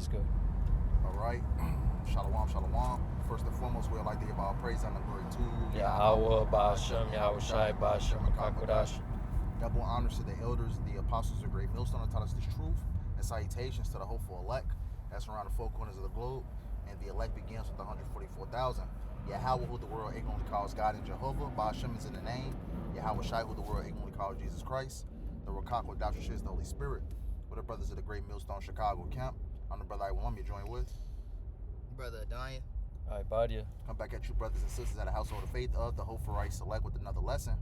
is good. All right. Shalom, shalom. First and foremost, we would like to give our praise and glory to YAHAWAH, BAHASHAM, YAHAWASHI, BAHASHAM, QADASH. Double honors to the elders, the apostles of great millstone who taught us this truth, and salutations to the hopeful elect that's around the four corners of the globe. And the elect begins with 144,000. YAHAWAH, who the world ignorantly calls God and Jehovah. BAHASHAM is in the name. YAHAWASHI, who the world ignorantly calls Jesus Christ. The RAWCHAA is the Holy Spirit. We're the brothers of the great millstone Chicago camp. I'm the brother I you're joined with Brother Adanya. AHPARYAM. Come back at you, brothers and sisters, at a household of faith of the Hope for Right Select with another lesson.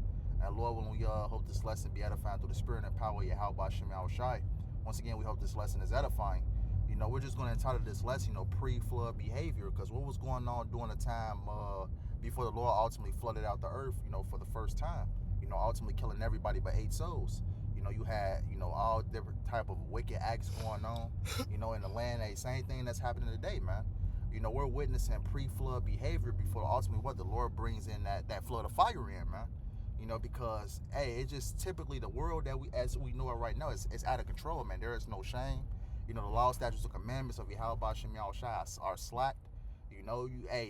And Lord, when we hope this lesson be edifying through the Spirit and power of YAHAWASHI. Once again, we hope this lesson is edifying. You know, we're just going to entitle this lesson, pre-flood behavior, because what was going on during the time before the Lord ultimately flooded out the earth, for the first time, ultimately killing everybody but 8 souls. You had, all different type of wicked acts going on, in the land. Same thing that's happening today, man. We're witnessing pre-flood behavior before ultimately what the Lord brings in that flood of fire in, man. Because, it's just typically the world that as we know it right now, it's out of control, man. There is no shame. The law, statutes, and commandments of YAHAWASHI are slacked.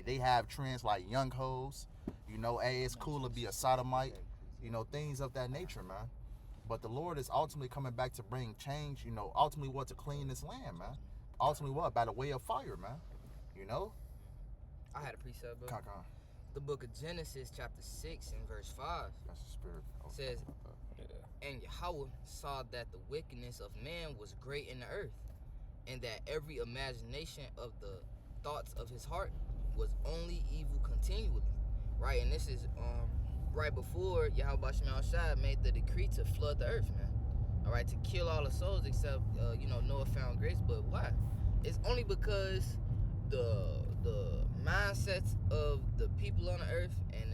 They have trends like young hoes. It's cool to be a sodomite. Things of that nature, man. But the Lord is ultimately coming back to bring change, ultimately what? To clean this land, man. Ultimately what? By the way of fire, man. I had a precept, bro. Con. The book of Genesis, chapter 6 and verse 5. That's the spirit. Says, and Yahweh saw that the wickedness of man was great in the earth, and that every imagination of the thoughts of his heart was only evil continually. Right, and this is right before YAHAWASHI made the decree to flood the earth, man. All right, to kill all the souls except Noah found grace. But why? It's only because the mindsets of the people on the earth and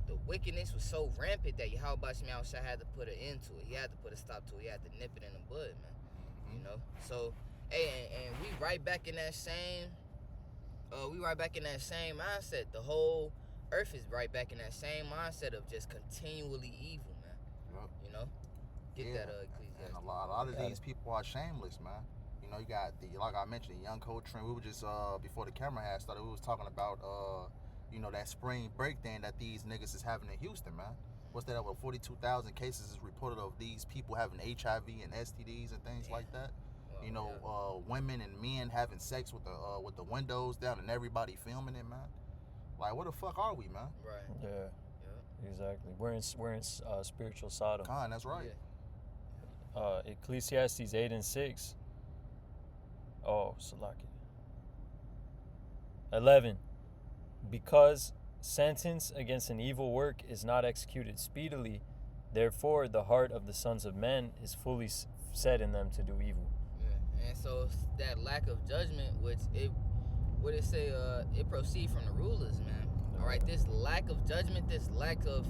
the wickedness was so rampant that YAHAWASHI had to put an end to it. He had to put a stop to it. He had to nip it in the bud, man. So, and we right back in that same mindset. The whole earth is right back in that same mindset of just continually evil, man. Yep. Get that Ecclesiastes. And a lot of these people are shameless, man. You got like I mentioned, the young code trend. We were just before the camera had started, we was talking about that spring break thing that these niggas is having in Houston, man. What's that? Over 42,000 cases is reported of these people having HIV and STDs and things like that. Women and men having sex with the windows down and everybody filming it, man. Like, what the fuck are we, man? Right. Yeah. Exactly. We're in spiritual Sodom. Con, that's right. Yeah. Ecclesiastes 8 and 6. Oh, Salaki. 11. Because sentence against an evil work is not executed speedily, therefore the heart of the sons of men is fully set in them to do evil. Yeah. And so that lack of judgment, it proceeds from the rulers, man. All right, this lack of judgment, this lack of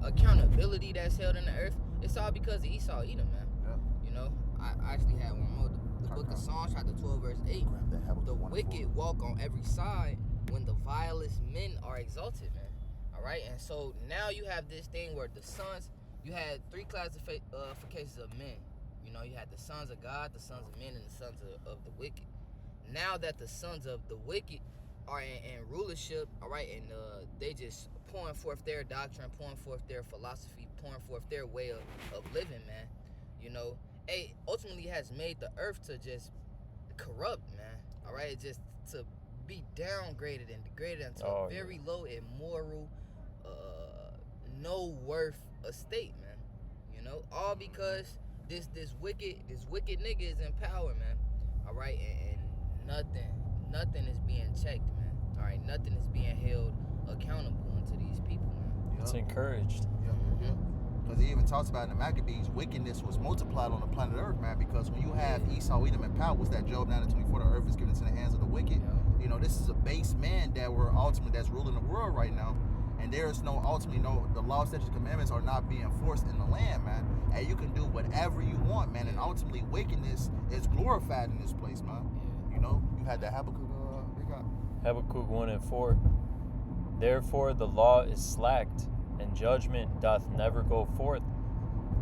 accountability that's held in the earth, it's all because of Esau Edom, man. Yeah. I actually had one more. The book of Psalms, chapter 12, verse 8. The wicked walk on every side when the vilest men are exalted, man. All right, and so now you have this thing where the sons, you had 3 classifications of men. You had the sons of God, the sons of men, and the sons of the wicked. Now that the sons of the wicked are in rulership, all right, and they just pouring forth their doctrine, pouring forth their philosophy, pouring forth their way of living, man. Ultimately has made the earth to just corrupt, man. All right, just to be downgraded and degraded into a very low, immoral, no worth estate, man. All because this wicked nigga is in power, man. All right, and nothing is being checked, man. All right, nothing is being held accountable unto these people, man. It's encouraged. Yeah. Because he even talks about in the Maccabees, wickedness was multiplied on the planet Earth, man. Because when you have Esau, Edom, and power, what's that? Job 9:24, the earth is given into the hands of the wicked. Yeah. This is a base man that's ruling the world right now. And there is the law, statutes, commandments are not being enforced in the land, man. And you can do whatever you want, man. And ultimately, wickedness is glorified in this place, man. You had the Habakkuk. Habakkuk 1 and 4. Therefore the law is slacked, and judgment doth never go forth.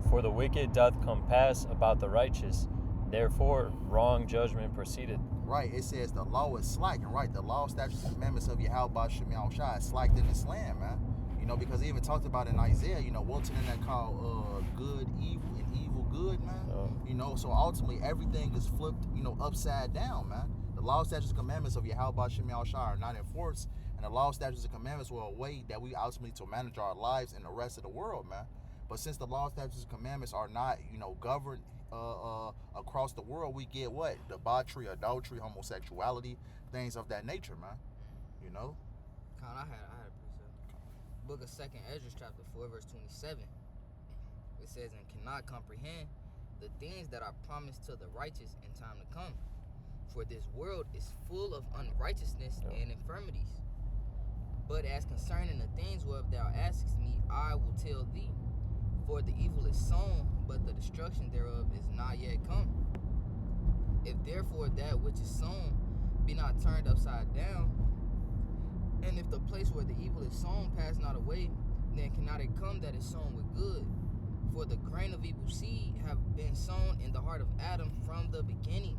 For the wicked doth compass about the righteous, Therefore, wrong judgment proceeded. Right, it says the law is slacking, right? The law, statutes, and commandments of YAHAWASHI is slacked in this land, man. You know, because he even talked about in Isaiah, you know, what's in that called good, evil, and evil, good, man. You know, so ultimately everything is flipped, you know, upside down, man. The law, statutes, and commandments of YAHAWASHI are not enforced, and the law, statutes, and commandments were a way that we ultimately to manage our lives and the rest of the world, man. But since the law, statutes, and commandments are not, you know, governed across the world, we get what? Debauchery, adultery, homosexuality, things of that nature, man. You know? I had a precept. Book of 2nd Ezra, chapter 4, verse 27. It says, and cannot comprehend the things that are promised to the righteous in time to come. For this world is full of unrighteousness and infirmities. But as concerning the things whereof thou askest me, I will tell thee. For the evil is sown, but the destruction thereof is not yet come. If therefore that which is sown be not turned upside down, and if the place where the evil is sown pass not away, then cannot it come that is sown with good. For the grain of evil seed have been sown in the heart of Adam from the beginning.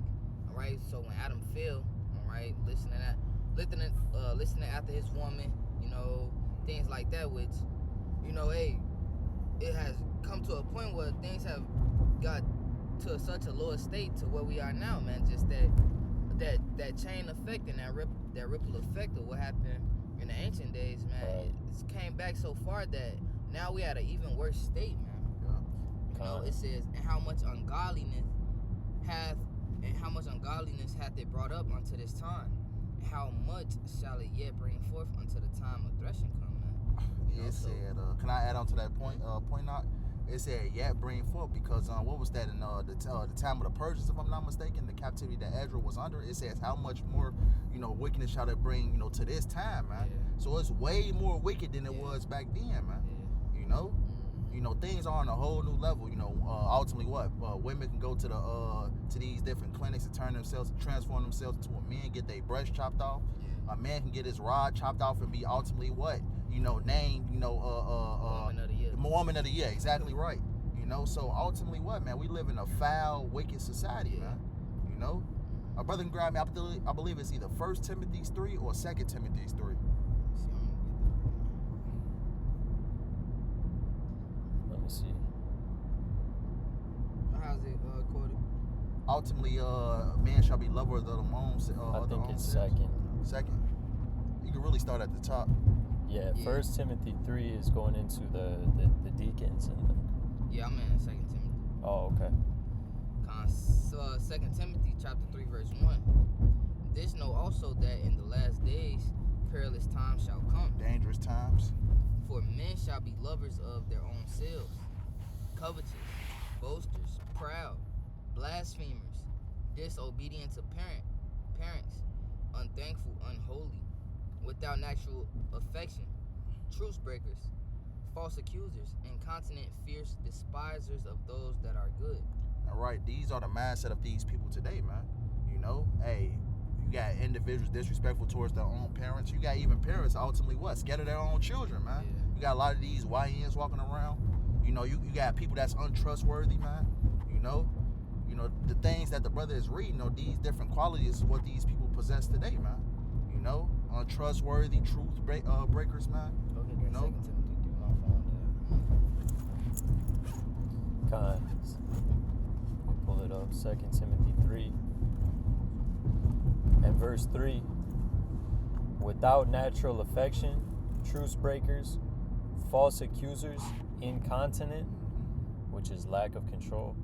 All right, so when Adam fell, all right, listening after his woman, you know, things like that, which, you know, hey, it has come to a point where things have got to such a lower state to where we are now, man. Just that chain effect and that ripple effect of what happened in the ancient days, man. It came back so far that now we at an even worse state, man. You know, it says, and how much ungodliness hath it brought up unto this time? How much shall it yet bring forth unto the time of threshing come, man? Yeah, it said, can I add on to that point out? It said, yet bring forth, because what was that in the time of the Persians, if I'm not mistaken, the captivity that Ezra was under? It says, how much more, you know, wickedness shall it bring, you know, to this time, man? So it's way more wicked than it was back then, man. You know? You know, things are on a whole new level. You know, ultimately, what women can go to these different clinics and transform themselves into a man, get their breast chopped off. A man can get his rod chopped off and be ultimately what? You know, named, you know, Woman of the Year. Woman of the Year, exactly right. You know, so ultimately, what, man? We live in a foul, wicked society, man. You know, a brother can grab me. I believe it's either 1 Timothy 3 or 2 Timothy 3. Let me see. How's it quoted? Ultimately, man shall be lover of their own. I think it's selves. second. You can really start at the top. Yeah, 1 Timothy 3 is going into the deacons and yeah, I'm in 2 Timothy. Oh, okay. 2 Timothy chapter 3 verse 1. This know also that in the last days perilous times shall come. Dangerous times. For men shall be lovers of their own selves, covetous, boasters, proud, blasphemers, disobedient to parents, unthankful, unholy, without natural affection, truce breakers, false accusers, incontinent, fierce, despisers of those that are good. All right, these are the mindset of these people today, man. You know, hey, you got individuals disrespectful towards their own parents. You got even parents ultimately what? Scared of their own children, man. You got a lot of these YNs walking around. You know, you got people that's untrustworthy, man. You know, the things that the brother is reading, these different qualities is what these people possess today, man. You know, untrustworthy, truth breakers, man. You know. Pull it up. 2 Timothy 3 and verse 3. Without natural affection, truce breakers, false accusers, incontinent, which is lack of control,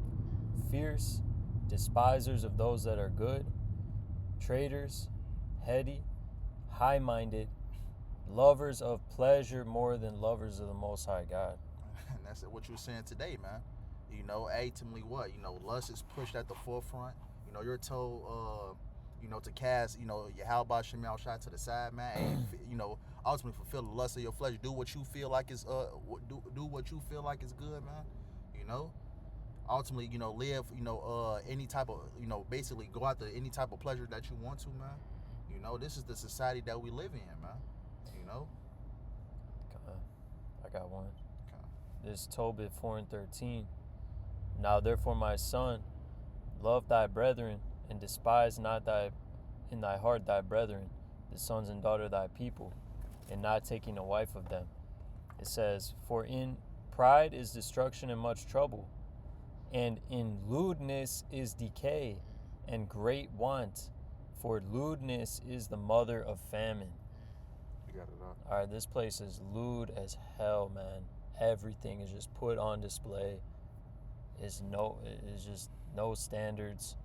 fierce, despisers of those that are good, traitors, heady, high-minded, lovers of pleasure more than lovers of the Most High God. And that's what you're saying today, man. You know, ultimately what? You know, lust is pushed at the forefront. You know, you're told, to cast, YAHAWADAH to the side, man. And, ultimately fulfill the lust of your flesh. Do what you feel like is, do what you feel like is good, man. You know, ultimately, live, any type of, basically go after any type of pleasure that you want to, man. You know, this is the society that we live in, man. You know. I got one. This is Tobit 4:13. Now therefore, my son, Love thy brethren, and despise not in thy heart thy brethren, the sons and daughters of thy people, and not taking a wife of them. It says, for in pride is destruction and much trouble, and in lewdness is decay and great want, for lewdness is the mother of famine. You got it up. All right, this place is lewd as hell, man. Everything is just put on display. It's just no standards,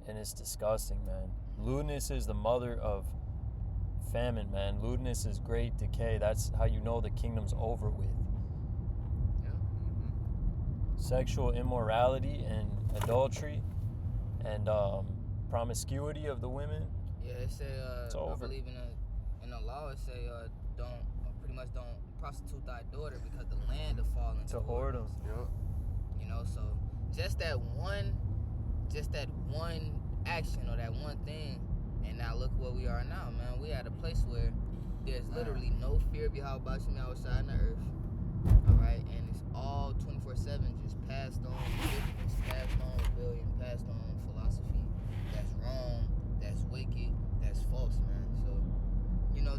and it's disgusting, man. Lewdness is the mother of famine, man. Lewdness is great decay. That's how you know the kingdom's over with. Yeah. Sexual immorality and adultery and promiscuity of the women. Yeah, it say It's I over. believe in the law it say don't prostitute thy daughter because the land will fall into To whoredom. Yep. You know, so just that one action or that one thing, and now look where we are now, man. We at a place where there's literally no fear of YAHAWADAH outside in the earth. Alright, and it's all 24/7 just passed on wickedness, passed on rebellion, passed on philosophy that's wrong, that's wicked, that's false, man. So, you know,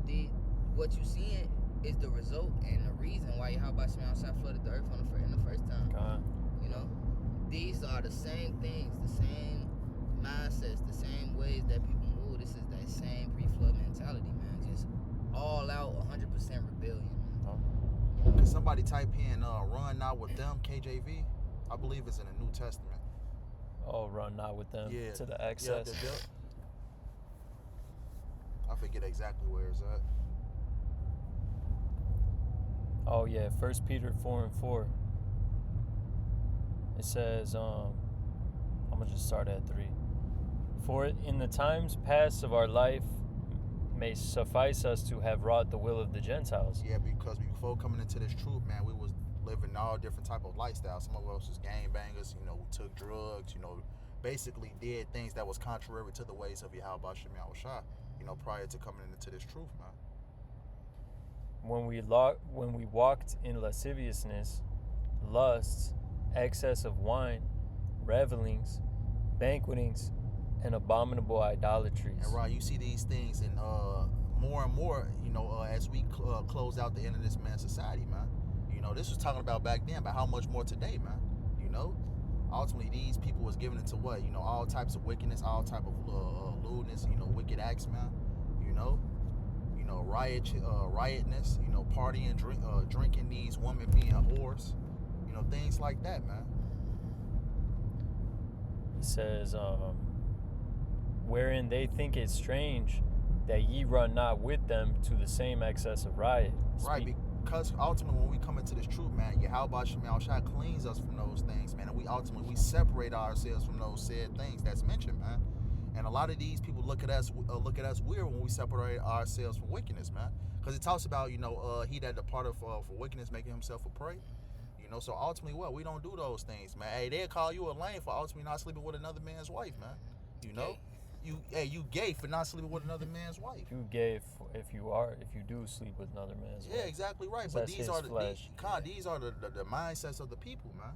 what you seeing is the result and the reason why YAHAWADAH outside flooded the earth in the first time. God. You know, these are the same things, the same mindsets, the same ways that people move. This is that same pre-flood mentality, man. Just all out 100% rebellion, man. Can somebody type in run not with them, KJV? I believe it's in the New Testament. Oh, run not with them Yeah. to the excess. Yeah. I forget exactly where it's at. Oh yeah, 1 Peter 4:4. It says, I'm gonna just start at 3. For in the times past of our life may suffice us to have wrought the will of the Gentiles. Yeah, because before coming into this truth, man, we was living all different type of lifestyles. Some of us was gangbangers, you know, we took drugs, you know, basically did things that was contrary to the ways of YAHAWASHI, you know, prior to coming into this truth, man. When we walked in lasciviousness, lusts, excess of wine, revelings, banquetings, and abominable idolatries. And right, you see these things, and more and more, you know, as we close out the end of this man's society, man. You know, this was talking about back then, but how much more today, man? You know, ultimately these people was given into what? You know, all types of wickedness, all type of lewdness, you know, wicked acts, man. You know, riotness, you know, partying, drinking, these women being whores, you know, things like that, man. It says, wherein they think it strange that ye run not with them to the same excess of riot. Right, because ultimately when we come into this truth, man, YAHAWADAH cleans us from those things, man, and we separate ourselves from those said things that's mentioned, man. And a lot of these people look at us weird when we separate ourselves from wickedness, man. Because it talks about, you know, he that departed for wickedness, making himself a prey. You know, so ultimately, what? We don't do those things, man. Hey, they'll call you a lame for ultimately not sleeping with another man's wife, man. You know? You gay for not sleeping with another man's wife. You gay if you do sleep with another man's wife. Yeah, exactly right. But these are the mindsets of the people, man.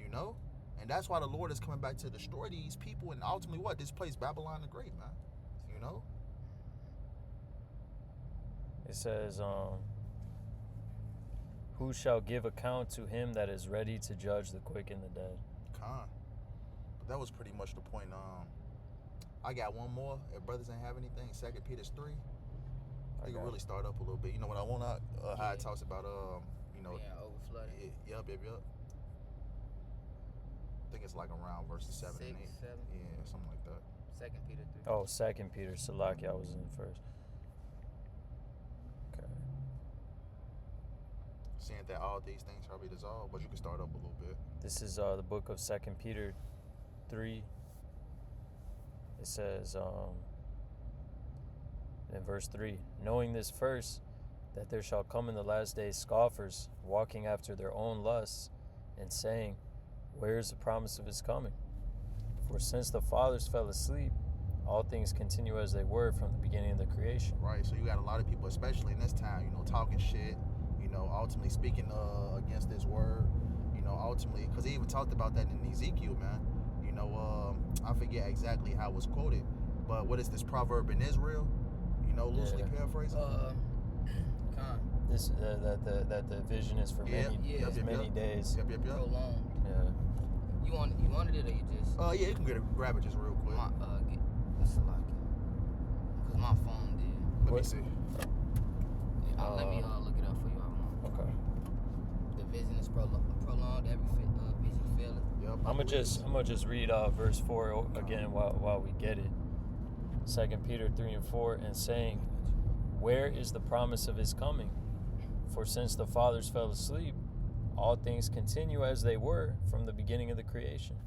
You know? And that's why the Lord is coming back to destroy these people and ultimately what? Displace Babylon the Great, man. You know? It says, who shall give account to him that is ready to judge the quick and the dead? But that was pretty much the point. I got one more. If brothers ain't have anything, 2 Peter 3. I can really start up a little bit. You know what I want to, how it talks about, you know. Yeah, overflooding. Yep. I think it's like around verses 7 and 8. 7. Yeah, something like that. 2 Peter 3. Oh, 2 Peter. Salakia, I was in first. Okay. Saying that all these things shall be dissolved, but you can start up a little bit. This is the book of 2 Peter 3. It says in verse 3, knowing this first, that there shall come in the last days scoffers, walking after their own lusts, and saying, where is the promise of his coming? For since the fathers fell asleep, all things continue as they were from the beginning of the creation. Right, so you got a lot of people, especially in this time, you know, talking shit, you know, ultimately speaking against this word, you know, ultimately, because he even talked about that in Ezekiel, man. You I forget exactly how it was quoted, but what is this proverb in Israel? Loosely paraphrasing. This that the vision is for many days. Yep. Prolonged. Yeah. You wanted it or you just? Yeah, you can grab it just real quick. Cause my phone did. Let me see. Let me look it up for you. Okay. The vision is prolonged. Every vision faileth. Yep. I'm gonna just read verse 4 again while we get it. 2 Peter 3:4, and saying, where is the promise of his coming? For since the fathers fell asleep, all things continue as they were from the beginning of the creation.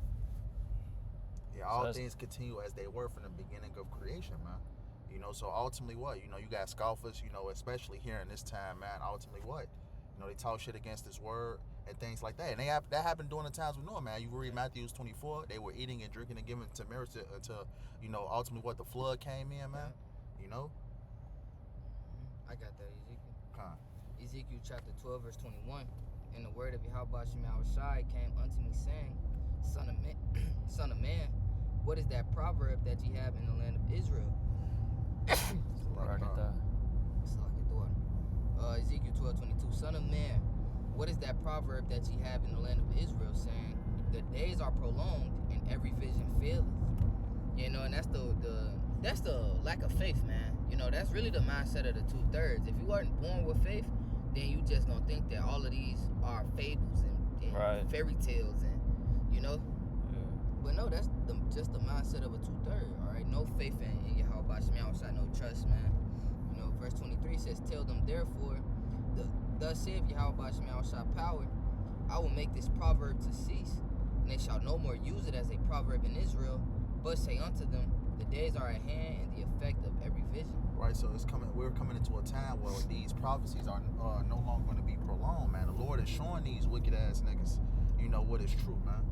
Yeah, all things continue as they were from the beginning of creation, man. So ultimately what? You got scoffers, especially here in this time, man. Ultimately what? They talk shit against this word and things like that. And that happened during the times we know, man. You read Matthew 24, they were eating and drinking and giving to marriage until, ultimately what? The flood came in, man. I got that, Ezekiel. Ezekiel chapter 12, verse 21. And the word of YAHAWASHI came unto me, saying, Son of man, what is that proverb that ye have in the land of Israel? Ezekiel 12:22. Son of man, what is that proverb that ye have in the land of Israel, saying, the days are prolonged and every vision faileth? And that's the lack of faith, man. That's really the mindset of the 2/3. If you weren't born with faith, then you just gonna think that all of these are fables and fairy tales and But no, that's just the mindset of a 2/3. All right, no faith in Yahweh Shai, no trust, man. Verse 23 says, tell them therefore, thus saith Yahweh Shai power, I will make this proverb to cease, and they shall no more use it as a proverb in Israel, but say unto them, the days are at hand and the effect of every vision. Right, so we're coming into a time where these prophecies are no longer going to be prolonged, man. The Lord is showing these wicked ass niggas, what is true, man.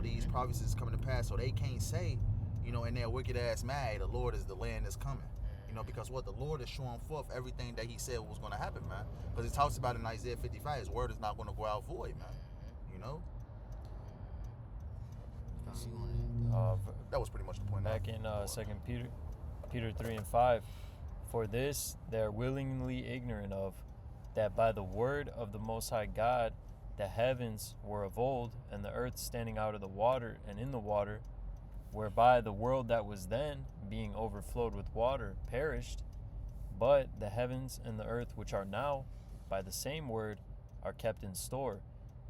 These prophecies coming to pass, so they can't say, in their wicked ass mad, the Lord is the land that's coming. Because what the Lord is showing forth everything that he said was going to happen, man. Because it talks about in Isaiah 55, his word is not going to go out void, man. That was pretty much the point. Back in 2 Peter 3:5, for this they're willingly ignorant of, that by the word of the Most High God the heavens were of old, and the earth standing out of the water and in the water, whereby the world that was then, being overflowed with water, perished. But the heavens and the earth which are now, by the same word, are kept in store,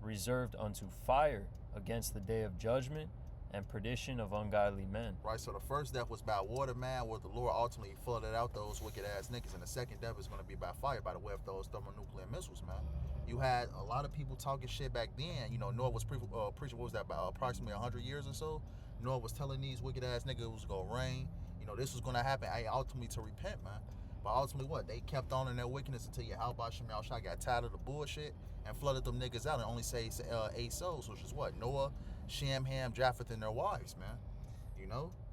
reserved unto fire against the day of judgment and perdition of ungodly men. Right, so the first death was by water, man, where the Lord ultimately flooded out those wicked ass niggas, and the second death is going to be by fire, by the way of those thermonuclear missiles, man. You had a lot of people talking shit back then. Noah was preaching, what was that, about approximately 100 years or so? Noah was telling these wicked ass niggas it was going to rain. This was going to happen, ultimately to repent, man. But ultimately what? They kept on in their wickedness until Yahweh Shai got tired of the bullshit and flooded them niggas out and only saved 8 souls, which is what? Noah, Shem, Ham, Japheth, and their wives, man.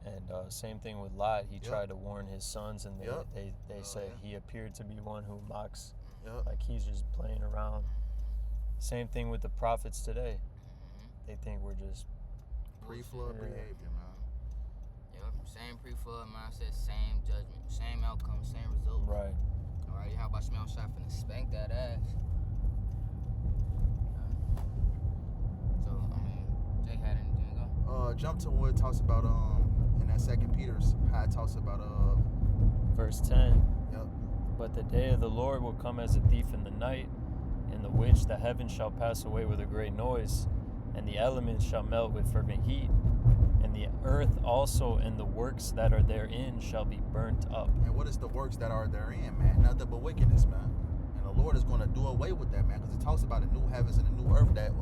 And same thing with Lot. He tried to warn his sons, and they say he appeared to be one who mocks, like he's just playing around. Same thing with the prophets today. They think we're just pre-flood behavior, man. Same pre-flood mindset, same judgment, same outcome, same result. Right. All right, how about Shemel Shot finna spank that ass? So, Jay had anything to go? Jump to what it talks about in that 2 Peter's, how it talks about verse 10. Yep. But the day of the Lord will come as a thief in the night, in the which the heavens shall pass away with a great noise, and the elements shall melt with fervent heat, and the earth also and the works that are therein shall be burnt up. And what is the works that are therein, man? Nothing but wickedness, man. And the Lord is going to do away with that, man, because it talks about the new heavens and the new earth that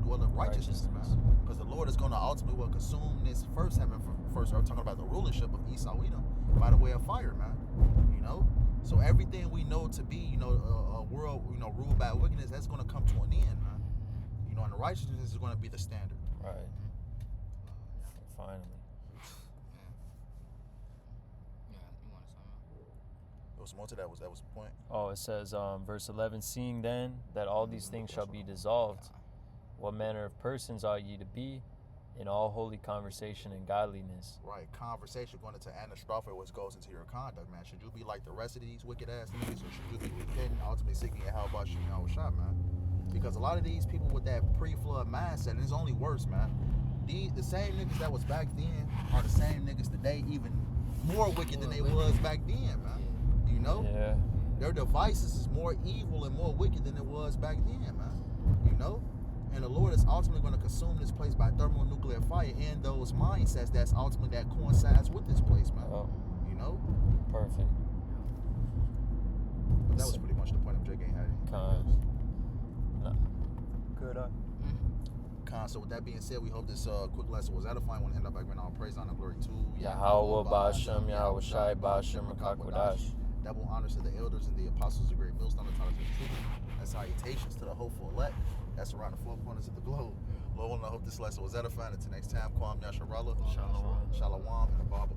dwell in righteousness, man. Because the Lord is going to ultimately consume this first heaven. First, I'm talking about the rulership of Esau Edom by the way of fire, man. So everything we know to be, a world, ruled by wickedness, that's going to come to an end, man. And the righteousness is going to be the standard. Right. Finally. Yeah, you wanted something? There was more to that. That was the point. Oh, it says, verse 11, seeing then that all these things shall be dissolved, what manner of persons ought ye to be in all holy conversation and godliness. Right, conversation going into anastrophe, which goes into your conduct, man. Should you be like the rest of these wicked ass niggas, or should you be repenting, ultimately seeking YAHAWASHI, man? Because a lot of these people with that pre-flood mindset, and it's only worse, man. The same niggas that was back then are the same niggas today, even more wicked than they was back then, man. You know? Yeah. Their devices is more evil and more wicked than it was back then, man. You know? And the Lord is ultimately going to consume this place by thermonuclear fire and those mindsets that's ultimately that coincides with this place, man. Oh. You know? Perfect. But that was pretty much the point of Jake ain't had it. Cons. No. Good. So with that being said, we hope this quick lesson was edifying. Want to end up by giving all praise, honor, glory to YAHAWAH, BAHASHAM, YAHAWASHI, BAHASHAM, QADASH. Double honors to the elders and the apostles of great millstone of truth. And salutations to the hopeful elect that's around the four corners of the globe. Lord, I hope this lesson was edifying. Until next time, YASHARAHLA, Shalom. Shalom, and the Bible.